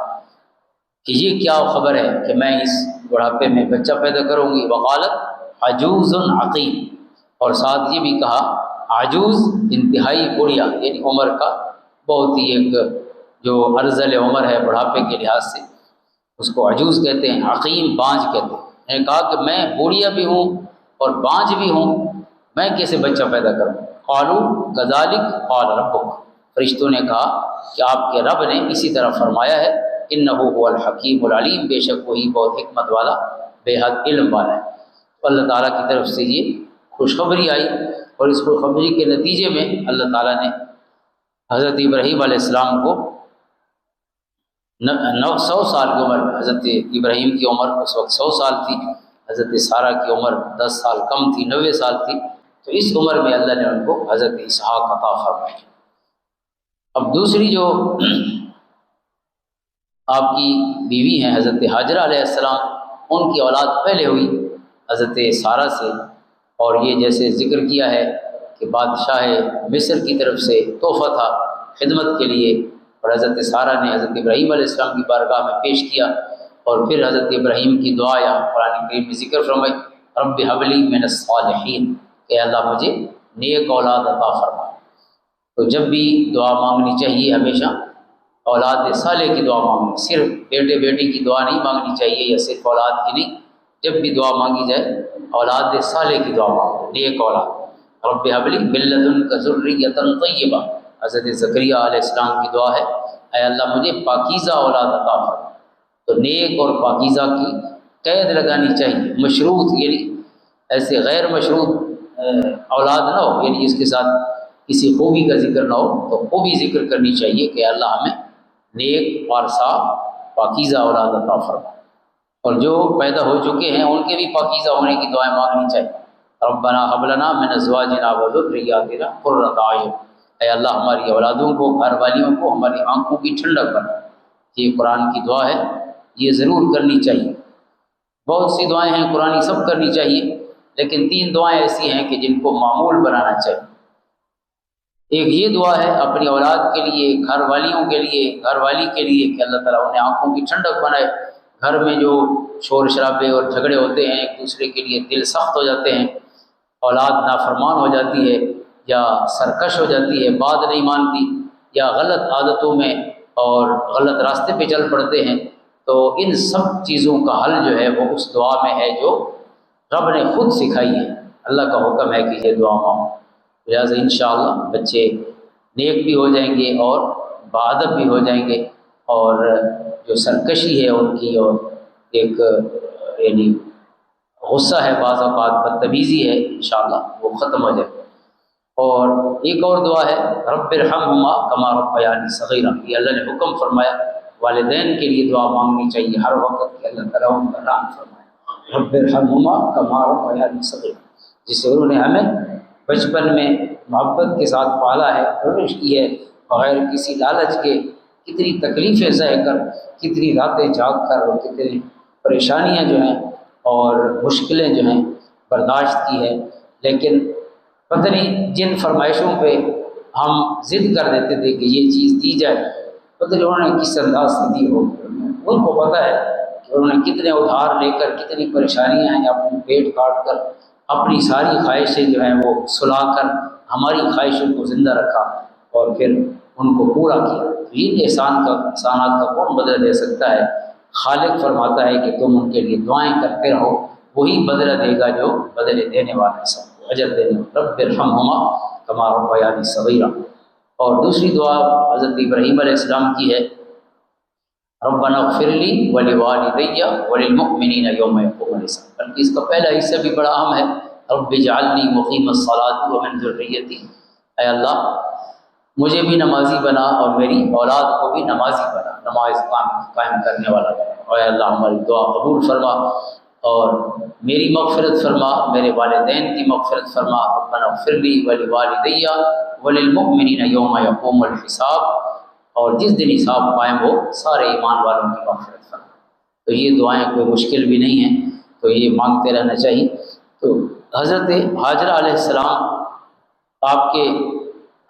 کہ یہ کیا خبر ہے کہ میں اس بڑھاپے میں بچہ پیدا کروں گی۔ وقالت عجوز عقیم، اور ساتھ یہ بھی کہا عجوز انتہائی بڑھیا، یعنی عمر کا بہت ہی ایک جو ارذل عمر ہے بڑھاپے کے لحاظ سے اس کو عجوز کہتے ہیں، عقیم بانج کہتے ہیں۔ میں نے کہا کہ میں بوڑھیا بھی ہوں اور بانج بھی ہوں، میں کیسے بچہ پیدا کروں؟ قالوا کذالک قال ربک، فرشتوں نے کہا کہ آپ کے رب نے اسی طرح فرمایا ہے، انہ هو الحکیم العلیم، بے شک وہی بہت حکمت والا بے حد علم والا ہے۔ تو اللہ تعالیٰ کی طرف سے یہ خوشخبری آئی، اور اس خوشخبری کے نتیجے میں اللہ تعالیٰ نے حضرت ابراہیم علیہ السلام کو 100 سال کی عمر میں، حضرت ابراہیم کی عمر اس وقت 100 سال تھی، حضرت سارہ کی عمر 10 سال کم تھی، 90 سال تھی، تو اس عمر میں اللہ نے ان کو حضرت اسحاق عطا فرمایا۔ اب دوسری جو آپ کی بیوی ہیں حضرت حاجرہ علیہ السلام، ان کی اولاد پہلے ہوئی حضرت سارہ سے، اور یہ جیسے ذکر کیا ہے کہ بادشاہ مصر کی طرف سے تحفہ تھا خدمت کے لیے، اور حضرت سارہ نے حضرت ابراہیم علیہ السلام کی بارگاہ میں پیش کیا، اور پھر حضرت ابراہیم کی دعا یا قرآن کریم میں ذکر فرمائی رب ہب لی من الصالحین، کہ اللہ مجھے نیک اولاد عطا فرما۔ تو جب بھی دعا مانگنی چاہیے ہمیشہ اولاد صالح کی دعا مانگنی، صرف بیٹے بیٹی کی دعا نہیں مانگنی چاہیے یا صرف اولاد کی نہیں، جب بھی دعا مانگی جائے اولاد صالح کی دعا مانگو، نیک اولاد۔ رب ہب لی من لدنک ذریۃ طیبہ، حضرت زکریا علیہ السلام کی دعا ہے، اے اللہ مجھے پاکیزہ اولاد عطا فرما۔ تو نیک اور پاکیزہ کی قید لگانی چاہیے، مشروط یعنی ایسے غیر مشروط اولاد نہ ہو، یعنی اس کے ساتھ کسی خوبی کا ذکر نہ ہو، تو خوبی ذکر کرنی چاہیے کہ اللہ ہمیں نیک اور صاف پاکیزہ اولاد عطا فرما، اور جو پیدا ہو چکے ہیں ان کے بھی پاکیزہ ہونے کی دعائیں مانگنی چاہیے۔ ربنا هب لنا من ازواجنا وذرياتنا قرۃ اعین، اے اللہ ہماری اولادوں کو، گھر والیوں کو ہماری آنکھوں کی ٹھنڈک بنا۔ یہ قرآن کی دعا ہے، یہ ضرور کرنی چاہیے۔ بہت سی دعائیں ہیں قرآنی، سب کرنی چاہیے، لیکن 3 دعائیں ایسی ہیں کہ جن کو معمول بنانا چاہیے۔ ایک یہ دعا ہے اپنی اولاد کے لیے، گھر والیوں کے لیے، گھر والی کے لیے، کہ اللہ تعالیٰ انہیں آنکھوں کی ٹھنڈک بنائے۔ گھر میں جو شور شرابے اور جھگڑے ہوتے ہیں ایک دوسرے کے لیے، دل سخت ہو جاتے ہیں، اولاد نافرمان ہو جاتی ہے یا سرکش ہو جاتی ہے، بات نہیں مانتی، یا غلط عادتوں میں اور غلط راستے پہ چل پڑتے ہیں، تو ان سب چیزوں کا حل جو ہے وہ اس دعا میں ہے جو رب نے خود سکھائی ہے۔ اللہ کا حکم ہے کہ یہ دعا مانگو، لہٰذا انشاءاللہ بچے نیک بھی ہو جائیں گے اور باادب بھی ہو جائیں گے، اور جو سرکشی ہے ان کی اور ایک یعنی غصہ ہے، بعض اوقات بدتمیزی ہے، انشاءاللہ وہ ختم ہو جائے۔ اور ایک اور دعا ہے رب ارحمہما کما ربیانی صغیرا، یہ اللہ نے حکم فرمایا والدین کے لیے دعا مانگنی چاہیے ہر وقت کہ اللہ تعالیٰ ان کا رحم فرمائے، رب ارحمہما کما ربیانی صغیرا، جس سے انہوں نے ہمیں بچپن میں محبت کے ساتھ پالا ہے، پرورش کی ہے، بغیر کسی لالچ کے، کتنی تکلیفیں سہ کر، کتنی راتیں جاگ کر، اور کتنی پریشانیاں جو ہیں اور مشکلیں جو ہیں برداشت کی ہے، لیکن پتہ نہیں جن فرمائشوں پہ ہم ضد کر دیتے تھے کہ یہ چیز دی جائے، پتہ نہیں انہوں نے کس انداز سے دی ہو، ان کو پتہ ہے کہ انہوں نے کتنے ادھار لے کر، کتنی پریشانیاں ہیں اپنے پیٹ کاٹ کر، اپنی ساری خواہشیں جو ہیں وہ سلا کر ہماری خواہشوں کو زندہ رکھا اور پھر ان کو پورا کیا۔ ان احسانات کا کون بدلہ دے سکتا ہے؟ خالق فرماتا ہے کہ تم ان کے لیے دعائیں کرتے رہو، وہی بدلہ دے گا جو بدلے دینے والا سب کو اجر دینے والا۔ رب ارحمہما کما ربیانی صغیرا۔ اور دوسری دعا حضرت ابراہیم علیہ السلام کی ہے ربنا اغفر لی ولوالدی وللمؤمنین یوم یقوم الحساب، بلکہ اس کا پہلا حصہ بھی بڑا اہم ہے، رب اجعلنی مقیم الصلاۃ ومن ذریتی، اے اللہ مجھے بھی نمازی بنا اور میری اولاد کو بھی نمازی بنا، نماز قائم کرنے والا بنا، اور اے اللہ ہماری دعا قبول فرما اور میری مغفرت فرما، میرے والدین کی مغفرت فرما، ربنا اغفر لی ولوالدی وللمؤمنین یوم یقوم الحساب، اور جس دن حساب قائم ہو سارے ایمان والوں کی مغفرت فرما۔ تو یہ دعائیں کوئی مشکل بھی نہیں ہیں، تو یہ مانگتے رہنا چاہیے۔ تو حضرت ہاجرہ علیہ السلام آپ کے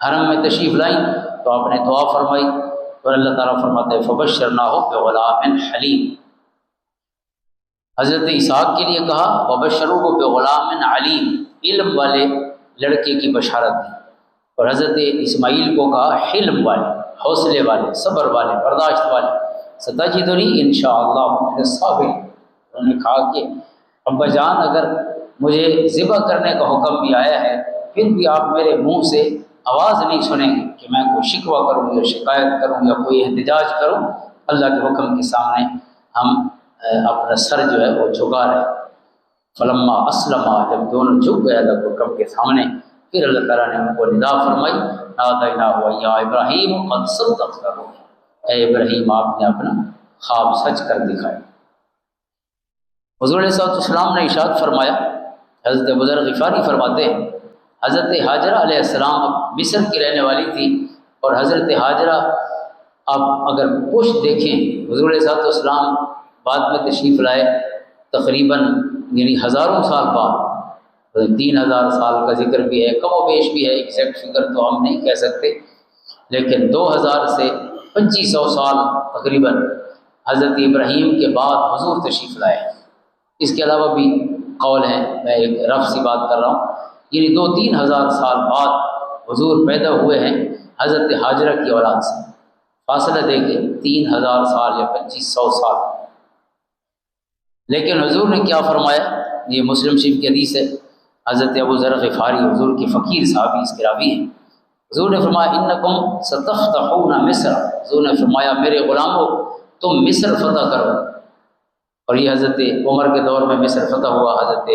حرم میں تشریف لائیں تو آپ نے دعا فرمائی، اور اللہ تعالیٰ فرماتے ہیں فبشرناہ بغلام حلیم۔ حضرت اسحاق کے لیے کہا وبشروہ بغلام علیم، علم والے لڑکے کی بشارت دی، اور حضرت اسماعیل کو کہا حلم والے، حوصلے والے، صبر والے، برداشت والے، ستجدنی انشاءاللہ من الصابرین۔ انہوں نے کہا کہ ابا جان اگر مجھے ذبح کرنے کا حکم بھی آیا ہے پھر بھی آپ میرے منہ سے آواز نہیں سنیں گے کہ میں کوئی شکوہ کروں یا شکایت کروں یا کوئی احتجاج کروں، اللہ کے حکم کے سامنے ہم اپنا سر جو ہے وہ جھکا رہے۔ فلما اسلما، جب دونوں جھک گئے اللہ کے حکم کے سامنے، پھر اللہ تعالیٰ نے ان کو ندا فرمائی نادیناہ یا ابراہیم قد صدقت الرؤیا، اے ابراہیم آپ نے اپنا خواب سچ کر دکھایا۔ حضور علیہ السلام نے ارشاد فرمایا، حضرت ابو ذر غفاری فرماتے ہیں حضرت ہاجرہ علیہ السلام مصر کی رہنے والی تھی، اور حضرت ہاجرہ آپ اگر پشت دیکھیں حضور علیہ السلام بعد میں تشریف لائے تقریباً یعنی ہزاروں سال بعد، 3000 سال کا ذکر بھی ہے، کم و بیش بھی ہے، ایگزیکٹ فگر تو ہم نہیں کہہ سکتے، لیکن 2000 سے 2500 سال تقریباً حضرت ابراہیم کے بعد حضور تشریف لائے۔ اس کے علاوہ بھی قول ہیں، میں ایک رف سی بات کر رہا ہوں، یعنی 2-3 ہزار سال بعد حضور پیدا ہوئے ہیں حضرت ہاجرہ کی اولاد سے، فاصلہ دیکھیں 3000 سال یا 2500 سال۔ لیکن حضور نے کیا فرمایا، یہ مسلم شریف کی حدیث ہے، حضرت ابو ذر غفاری حضور کی فقیر صحابی اس کے راوی ہیں، حضور نے فرمایا انکم ستفتحون مصر، حضور نے فرمایا میرے غلاموں تم مصر فتح کرو، اور یہ حضرت عمر کے دور میں مصر فتح ہوا، حضرت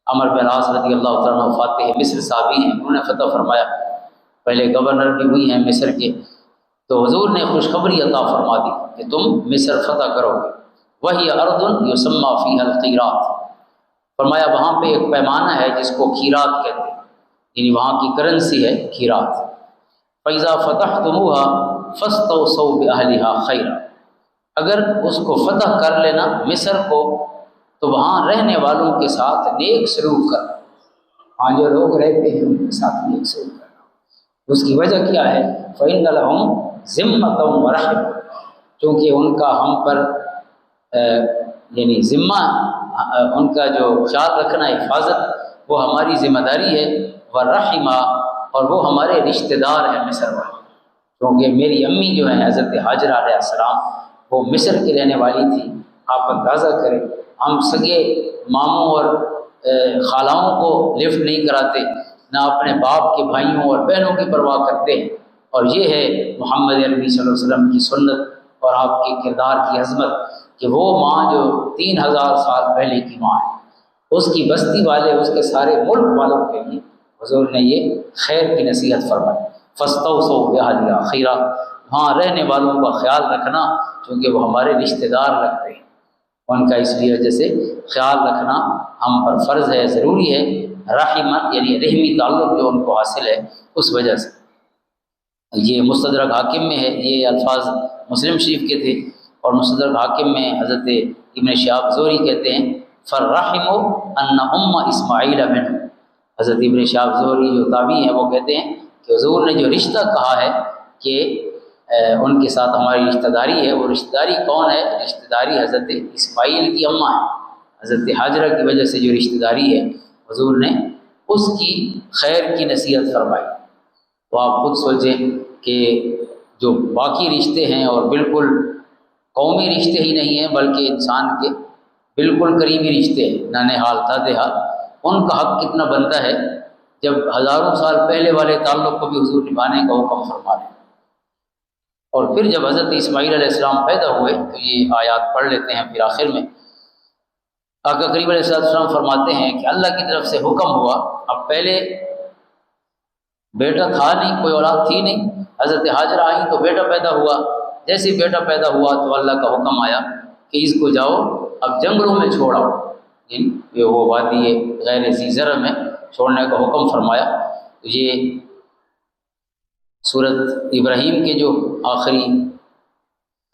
عمر بن العاص رضی اللہ تعالیٰ عنہ فاتح مصر صحابی ہیں، انہوں نے فتح فرمایا، پہلے گورنر بھی ہوئی ہیں مصر کے، تو حضور نے خوشخبری عطا فرما دی کہ تم مصر فتح کرو گے، وہی ارض یسمى فیہا القیرات، فرمایا وہاں پہ ایک پیمانہ ہے جس کو کھیرات کہتے ہیں، یعنی وہاں کی کرنسی ہے کھیرات۔ فَإِذَا فَتَحْتُمُوهَا فَاسْتَوْصَوْا بِأَهْلِهَا خَيْرًا، اگر اس کو فتح کر لینا مصر کو تو وہاں رہنے والوں کے ساتھ نیک سلوک کرنا، وہاں جو لوگ رہتے ہیں ان کے ساتھ نیک سلوک کرنا۔ اس کی وجہ کیا ہے، فَإِنَّ لَهُمْ ذِمَّةً وَرَحْمَةً، چونکہ ان کا ہم پر یعنی ذمہ، ان کا جو خیال رکھنا حفاظت وہ ہماری ذمہ داری ہے، وَرَحِمَةً، اور وہ ہمارے رشتہ دار ہیں مصر والے، کیونکہ میری امی جو ہیں حضرت ہاجرہ علیہ السلام وہ مصر کی رہنے والی تھی۔ آپ اندازہ کریں ہم سگے ماموں اور خالاؤں کو لفٹ نہیں کراتے، نہ اپنے باپ کے بھائیوں اور بہنوں کی پرواہ کرتے ہیں، اور یہ ہے محمد عربی صلی اللہ علیہ وسلم کی سنت اور آپ کے کردار کی عظمت کہ وہ ماں جو 3000 سال پہلے کی ماں ہے، اس کی بستی والے، اس کے سارے ملک والوں کے لیے حضور نے یہ خیر کی نصیحت فرمائی، فاستوصوا بأهلها خیرا، وہاں رہنے والوں کا خیال رکھنا چونکہ وہ ہمارے رشتہ دار لگتے ہیں، ان کا اس لیے وجہ سے خیال رکھنا ہم پر فرض ہے، ضروری ہے، رحمت یعنی رحمی تعلق جو ان کو حاصل ہے اس وجہ سے۔ یہ مستدرک حاکم میں ہے، یہ الفاظ مسلم شریف کے تھے، اور مستدرک حاکم میں حضرت ابن شہاب زہری کہتے ہیں فالرحم ان ام اسماعیل منہ، حضرت ابن شہاب زہری جو تابعی ہیں وہ کہتے ہیں کہ حضور نے جو رشتہ کہا ہے کہ ان کے ساتھ ہماری رشتہ داری ہے، وہ رشتہ داری کون ہے، رشتہ داری حضرت اسماعیل کی اماں ہے، حضرت ہاجرہ کی وجہ سے جو رشتہ داری ہے حضور نے اس کی خیر کی نصیحت فرمائی۔ تو آپ خود سوچیں کہ جو باقی رشتے ہیں اور بالکل قومی رشتے ہی نہیں ہیں بلکہ انسان کے بالکل قریبی رشتے ہیں، نانحال دادحال، ان کا حق کتنا بنتا ہے جب ہزاروں سال پہلے والے تعلق کو بھی حضور نبھانے کا حکم فرما رہے ہیں۔ اور پھر جب حضرت اسماعیل علیہ السلام پیدا ہوئے تو یہ آیات پڑھ لیتے ہیں، پھر آخر میں آقا کریم علیہ السلام فرماتے ہیں کہ اللہ کی طرف سے حکم ہوا، اب پہلے بیٹا تھا نہیں، کوئی اولاد تھی نہیں، حضرت ہاجرہ آئیں تو بیٹا پیدا ہوا، جیسے بیٹا پیدا ہوا تو اللہ کا حکم آیا کہ اس کو جاؤ اب جنگلوں میں چھوڑاؤ، یہ وہ وادی غیر ذی زرع میں چھوڑنے کا حکم فرمایا۔ یہ سورت ابراہیم کے جو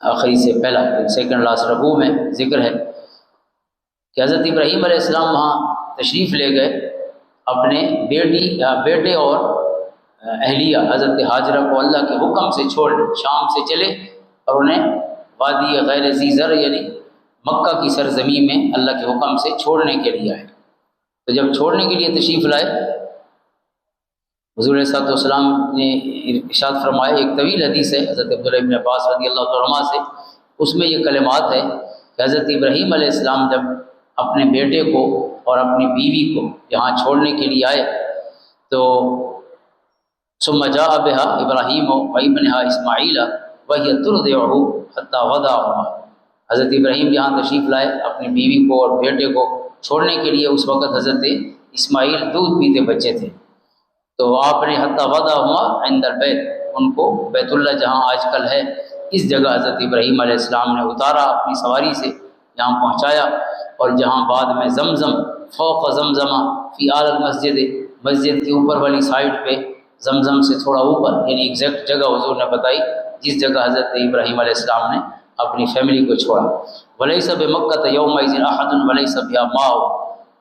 آخری سے پہلا سیکنڈ لاسٹ رکوع میں ذکر ہے کہ حضرت ابراہیم علیہ السلام وہاں تشریف لے گئے اپنے بیٹے اور اہلیہ حضرت حاجرہ کو اللہ کے حکم سے چھوڑ شام سے چلے اور انہیں وادی غیر ذی زر یعنی مکہ کی سرزمین میں اللہ کے حکم سے چھوڑنے کے لیے آئے۔ تو جب چھوڑنے کے لیے تشریف لائے، حضور صلی اللہ علیہ وسلم نے ارشاد فرمایا، ایک طویل حدیث ہے حضرت عبداللہ بن عباس رضی اللہ عنہ سے، اس میں یہ کلمات ہے کہ حضرت ابراہیم علیہ السلام جب اپنے بیٹے کو اور اپنی بیوی کو یہاں چھوڑنے کے لیے آئے تو ثم جاء بها ابراہیم وابنها اسماعیل وهي ترضعه حتى وضعهما، حضرت ابراہیم یہاں تشریف لائے اپنی بیوی کو اور بیٹے کو چھوڑنے کے لیے، اس وقت حضرت اسماعیل دودھ پیتے بچے تھے، تو آپ نے حتى وضعهما عند البیت، ان کو بیت اللہ جہاں آج کل ہے اس جگہ حضرت ابراہیم علیہ السلام نے اتارا اپنی سواری سے، یہاں پہنچایا، اور جہاں بعد میں زمزم فوق زمزمہ فی اعلی المسجد، مسجد کی اوپر والی سائڈ پہ زمزم سے تھوڑا اوپر، یعنی ایگزیکٹ جگہ حضور نے بتائی جس جگہ حضرت ابراہیم علیہ السلام نے اپنی فیملی کو چھوڑا۔ ولیس بمکہ یومئذ احد ولیس بها ماء،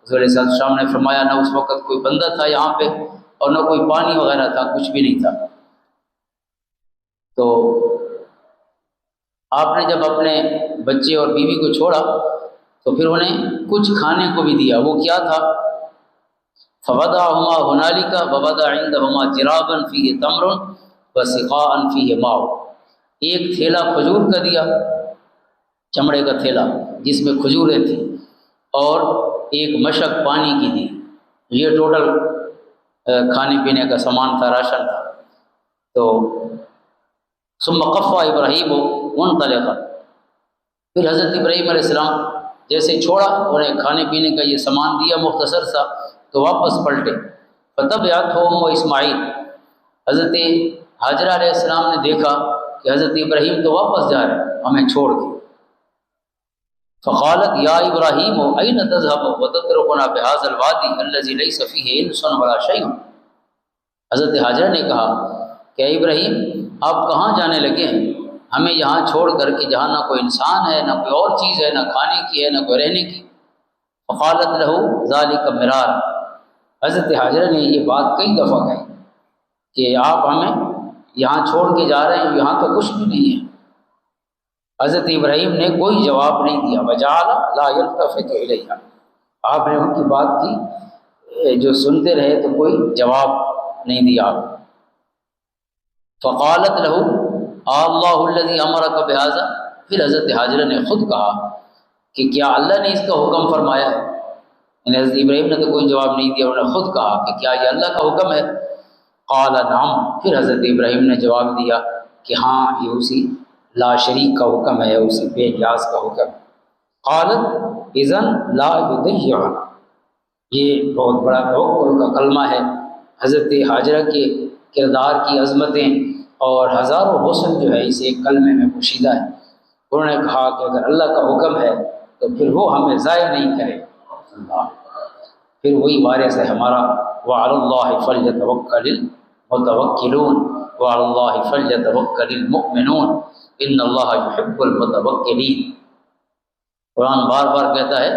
حضور علیہ السلام نے فرمایا نہ اس وقت کوئی بندہ تھا یہاں پہ اور نہ کوئی پانی وغیرہ تھا، کچھ بھی نہیں تھا۔ تو آپ نے جب اپنے بچے اور بیوی کو چھوڑا تو پھر انہیں کچھ کھانے کو بھی دیا، وہ کیا تھا؟ فوضعهما هنالك ووضع عندهما جرابا فيه تمر وسقاء فيه ماء، ایک تھیلا کھجور کا دیا، چمڑے کا تھیلا جس میں کھجوریں تھیں، اور ایک مشک پانی کی دی، یہ ٹوٹل کھانے پینے کا سامان تھا، راشن تھا۔ تو ثم قفى ابراہیم منطلقا، پھر حضرت ابراہیم علیہ السلام جیسے چھوڑا، انہیں کھانے پینے کا یہ سامان دیا مختصر سا، تو واپس پلٹے۔ فتبعتهم اسماعیل، حضرت حاجرہ علیہ السلام نے دیکھا کہ حضرت ابراہیم تو واپس جا رہے ہیں ہمیں چھوڑ کے۔ فقالت یا ابراہیم این تذهب وتتركنا بهذا الوادي الذي ليس فيه انس ولا شيء، حضرت حاجرہ نے کہا کہ اے ابراہیم آپ کہاں جانے لگے ہیں، ہمیں یہاں چھوڑ کر کے جہاں نہ کوئی انسان ہے، نہ کوئی اور چیز ہے، نہ کھانے کی ہے، نہ کوئی رہنے کی۔ فقالت له ذلك مرارا، حضرت حاجرہ نے یہ بات کئی دفعہ کہی کہ آپ ہمیں یہاں چھوڑ کے جا رہے ہیں، یہاں تو کچھ بھی نہیں ہے۔ حضرت ابراہیم نے کوئی جواب نہیں دیا، وجعل لا يلتفت الیہا، آپ نے ان کی بات کی جو سنتے رہے تو کوئی جواب نہیں دیا۔ فقالت له اللہ الذی امرک بہذا، پھر حضرت حاجرہ نے خود کہا کہ کیا اللہ نے اس کا حکم فرمایا ہے، یعنی حضرت ابراہیم نے تو کوئی جواب نہیں دیا، انہوں نے خود کہا کہ کیا یہ اللہ کا حکم ہے؟ قال نعم، پھر حضرت ابراہیم نے جواب دیا کہ ہاں یہ اسی لا شریک کا حکم ہے، اسی بے نیاز کا حکم ہے۔ قالت اذن لا یضیعنا، یہ بہت بڑا توقع کا کلمہ ہے، حضرت حاجرہ کے کردار کی عظمتیں اور ہزاروں حسن جو ہے اس ایک کلمے میں پوشیدہ ہے۔ انہوں نے کہا کہ اگر اللہ کا حکم ہے تو پھر وہ ہمیں ضائع نہیں کرے، اللہ پھر وہی وارث ہے ہمارا۔ وعلی اللہ فلیتوکل المتوکلون وعلی اللہ فلیتوکل المؤمنون ان اللہ یحب المتوکلین، قرآن بار بار کہتا ہے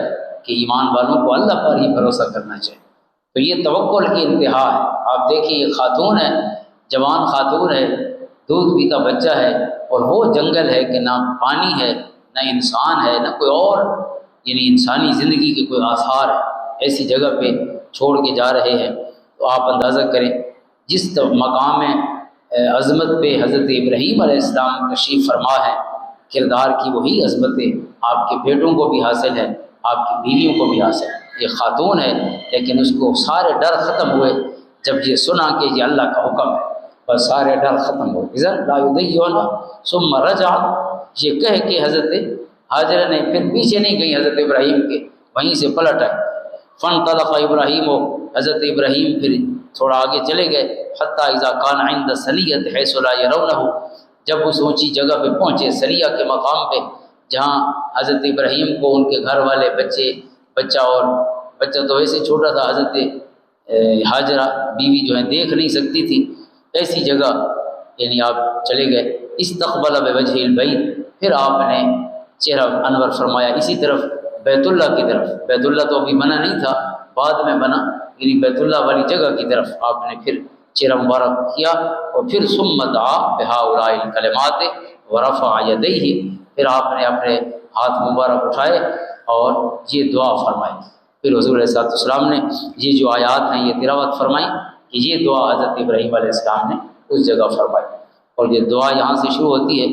کہ ایمان والوں کو اللہ پر ہی بھروسہ کرنا چاہیے۔ تو یہ توکل کی انتہا ہے۔ آپ دیکھیے یہ خاتون ہے، جوان خاتون ہے، دودھ پیتا بچہ ہے، اور وہ جنگل ہے کہ نہ پانی ہے، نہ انسان ہے، نہ کوئی اور یعنی انسانی زندگی کے کوئی آثار ہے، ایسی جگہ پہ چھوڑ کے جا رہے ہیں۔ تو آپ اندازہ کریں جس مقام عظمت پہ حضرت ابراہیم علیہ السلام تشریف فرما ہے، کردار کی وہی عظمتیں آپ کے بیٹوں کو بھی حاصل ہے، آپ کی بیویوں کو بھی حاصل ہے۔ یہ خاتون ہے لیکن اس کو سارے ڈر ختم ہوئے جب یہ سنا کہ یہ اللہ کا حکم ہے، بس سارے ڈر ختم ہوئے۔ اذن لا یضیعنا ثم رجع، یہ کہہ کے حضرت حاجرہ نے پھر پیچھے نہیں گئی حضرت ابراہیم کے، وہیں سے پلٹ آئے۔ فانطلق ابراہیم، حضرت ابراہیم پھر تھوڑا آگے چلے گئے، حتی اذا کان عند سلیۃ حیث لا یرونہ، جب اس اونچی جگہ پہ پہنچے سریہ کے مقام پہ جہاں حضرت ابراہیم کو ان کے گھر والے بچہ اور بچہ تو ویسے چھوٹا تھا، حضرت حاجرہ بیوی جو ہے دیکھ نہیں سکتی تھی، ایسی جگہ یعنی آپ چلے گئے۔ استقبل بوجہ البیت، پھر آپ نے چہرہ انور فرمایا اسی طرف بیت اللہ کی طرف، بیت اللہ تو ابھی بنا نہیں تھا، بعد میں بنا، یعنی بیت اللہ والی جگہ کی طرف آپ نے پھر چہرہ مبارک کیا، اور پھر ثم دعا بہؤلاء الکلمات ورفع یدیہ، پھر آپ نے اپنے ہاتھ مبارک اٹھائے اور یہ دعا فرمائی۔ پھر حضور علیہ السلام نے یہ جو آیات ہیں یہ تلاوت فرمائی کہ یہ دعا حضرت ابراہیم علیہ السلام نے اس جگہ فرمائی، اور یہ دعا یہاں سے شروع ہوتی ہے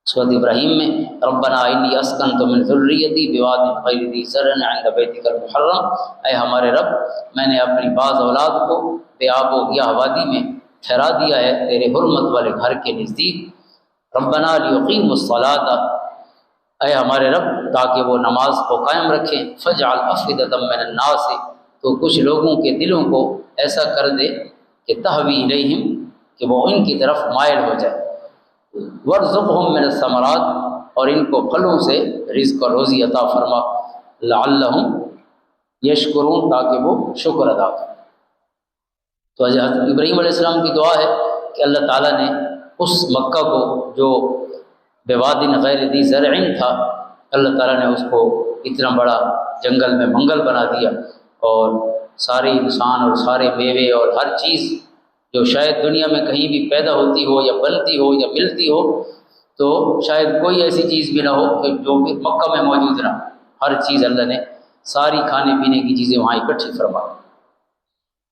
سورۃ ابراہیم میں، ربنا انی اسکنت من ذریتی بواد غیر ذی زرع عند بیتک المحرم، اے ہمارے رب میں نے اپنی بعض اولاد کو بے آب و گیاہ وادی میں ٹھہرا دیا ہے تیرے حرمت والے گھر کے نزدیک، ربنا لیقیموا الصلاۃ، اے ہمارے رب تاکہ وہ نماز کو قائم رکھیں، فاجعل افئدۃ من الناس، تو کچھ لوگوں کے دلوں کو ایسا کر دے کہ تہوی الیہم، کہ وہ ان کی طرف مائل ہو جائے، وارزقہم من الثمرات، اور ان کو پھلوں سے رزق اور روزی عطا فرما، لعلہم یشکرون، تاکہ وہ شکر ادا کریں۔ تو حضرت ابراہیم علیہ السلام کی دعا ہے کہ اللہ تعالیٰ نے اس مکہ کو جو بواد غیر ذی زرع تھا، اللہ تعالیٰ نے اس کو اتنا بڑا جنگل میں منگل بنا دیا، اور سارے انسان اور سارے میوے اور ہر چیز جو شاید دنیا میں کہیں بھی پیدا ہوتی ہو یا بنتی ہو یا ملتی ہو، تو شاید کوئی ایسی چیز بھی نہ ہو کہ جو کہ مکہ میں موجود نہ ہو، ہر چیز اللہ نے ساری کھانے پینے کی چیزیں وہاں اکٹھی فرما۔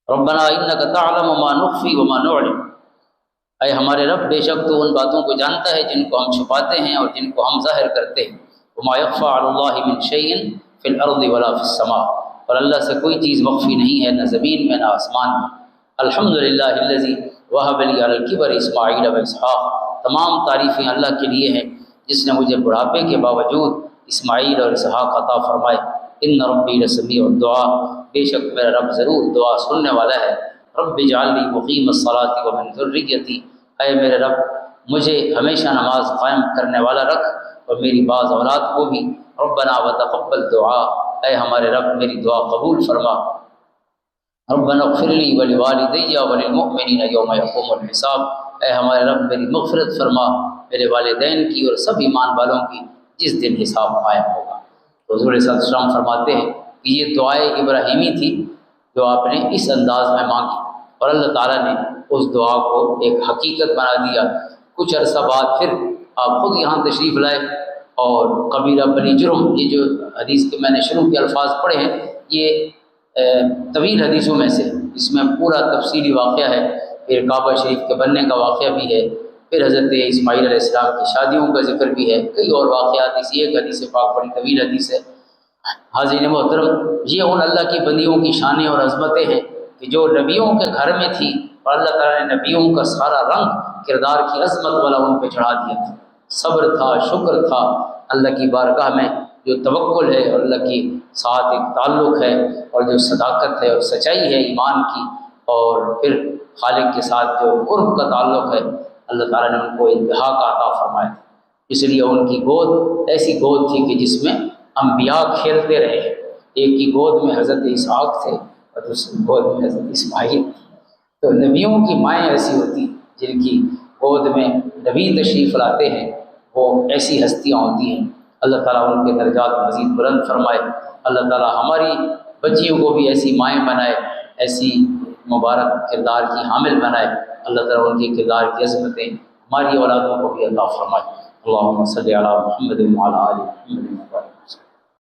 ربنا انک تعلم ما نخفی وما نعلن، اے ہمارے رب بے شک تو ان باتوں کو جانتا ہے جن کو ہم چھپاتے ہیں اور جن کو ہم ظاہر کرتے ہیں، وما یخفی علی اللہ من شیء فی الارض ولا فی السماء، اور اللہ سے کوئی چیز مخفی نہیں ہے نہ زمین میں نہ آسمان میں۔ الحمدللہ الذی وہب لی علی الکبر اسماعیل و اسحاق، تمام تعریفیں اللہ کے لیے ہیں جس نے مجھے بڑھاپے کے باوجود اسماعیل اور اسحاق عطا فرمائے۔ ان ربی لسمیع الدعاء، بے شک میرا رب ضرور دعا سننے والا ہے۔ رب اجعل لی مقیم الصلاۃ ومن ذریتی، اے میرے رب مجھے ہمیشہ نماز قائم کرنے والا رکھ اور میری بعض اولاد کو بھی۔ ربنا وتقبل دعا، اے ہمارے رب میری دعا قبول فرما۔ ربنا اغفر لی ولوالدی وللمؤمنین یوم یقوم الحساب، اے ہمارے رب میری مغفرت فرما میرے والدین کی اور سب ایمان والوں کی جس دن حساب قائم ہوگا۔ حضور صلی اللہ علیہ وسلم فرماتے ہیں کہ یہ دعائے ابراہیمی تھی جو آپ نے اس انداز میں مانگی، اور اللہ تعالیٰ نے اس دعا کو ایک حقیقت بنا دیا۔ کچھ عرصہ بعد پھر آپ خود یہاں تشریف لائے، اور قبیلہ بنی جرم، یہ جو حدیث کے میں نے شروع کے الفاظ پڑھے ہیں یہ طویل حدیثوں میں سے، اس میں پورا تفصیلی واقعہ ہے، پھر کعبہ شریف کے بننے کا واقعہ بھی ہے، پھر حضرت اسماعیل علیہ السلام کی شادیوں کا ذکر بھی ہے، کئی اور واقعات، اسی ایک حدیث پاک بڑی طویل حدیث ہے۔ حاضرین محترم، یہ ان اللہ کی بندیوں کی شانیں اور عظمتیں ہیں کہ جو نبیوں کے گھر میں تھی، اور اللہ تعالیٰ نے نبیوں کا سارا رنگ کردار کی عظمت والا ان پہ چڑھا دیا تھا۔ صبر تھا، شکر تھا، اللہ کی بارگاہ میں جو توکل ہے اور اللہ کے ساتھ ایک تعلق ہے، اور جو صداقت ہے اور سچائی ہے ایمان کی، اور پھر خالق کے ساتھ جو قرب کا تعلق ہے، اللہ تعالیٰ نے ان کو انتہا کا عطا فرمایا۔ اس لیے ان کی گود ایسی گود تھی کہ جس میں انبیاء کھیلتے رہے، ایک کی گود میں حضرت اسحاق تھے اور دوسری گود میں حضرت اسماعیل۔ تو نبیوں کی مائیں ایسی ہوتی جن کی گود میں نبی تشریف لاتے ہیں، وہ ایسی ہستیاں ہوتی ہیں۔ اللہ تعالیٰ ان کے درجات مزید بلند فرمائے۔ اللہ تعالیٰ ہماری بچیوں کو بھی ایسی مائیں بنائے، ایسی مبارک کردار کی حامل بنائے۔ اللہ تعالیٰ ان کے کردار کی عظمتیں ہماری اولادوں کو بھی عطا فرمائے۔ اللہم صلی علی محمد وعلی آل محمد۔